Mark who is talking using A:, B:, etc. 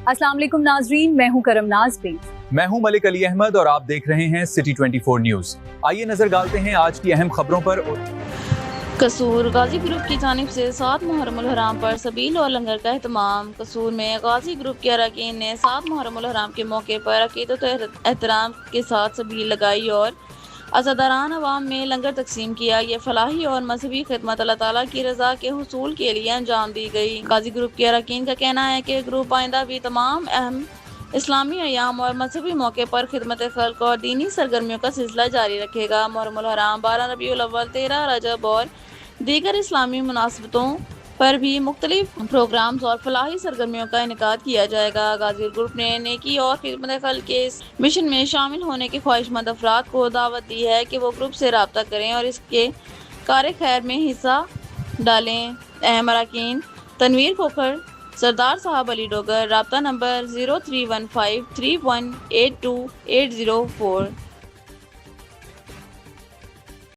A: अस्सलाम वालेकुम नाजरीन, मैं हूं करम नाज प्लीज।
B: मैं हूं मलिक अली अहमद और आप देख रहे हैं सिटी 24 न्यूज। आइए नजर डालते हैं आज की अहम खबरों पर।
C: कसूर गाजी ग्रुप की जानिब से 7 मुहर्रम उल हराम पर सबील और लंगर का एहतमाम। कसूर में गाजी ग्रुप के अरकान ने 7 मुहर्रम उल हराम के मौके पर अकीदत और एहतराम के साथ सबील लगाई और अज़ादारान अवाम में लंगर तकसीम किया। ये फलाही और मजहबी खिदमत अल्लाह ताला की रज़ा के हुसूल के लिए अंजाम दी गई। गाजी ग्रुप के अरकान का कहना है कि ग्रुप आइंदा भी तमाम अहम इस्लामी अयाम और मजहबी मौके पर खिदमत खल्क और दीनी सरगर्मियों का सिलसिला जारी रखेगा। मुहर्रम उल हराम 12 रबीउल अव्वल, 13 रजब और दीगर इस्लामी मुनासबतों पर भी मुख्तलिफ प्रोग्राम्स और फलाही सरगर्मियों का इनेकाद किया जाएगा। गाजी ग्रुप ने नेकी और खिदमत खल्क के इस मिशन में शामिल होने के ख्वाहिशमंद अफराद को दावत दी है कि वो ग्रुप से रब्ता करें और इसके कार खैर में हिस्सा डालें। अहम अरकान तनवीर खोखर, सरदार साहब अली डोगर, रब्ता नंबर 0315318280 804।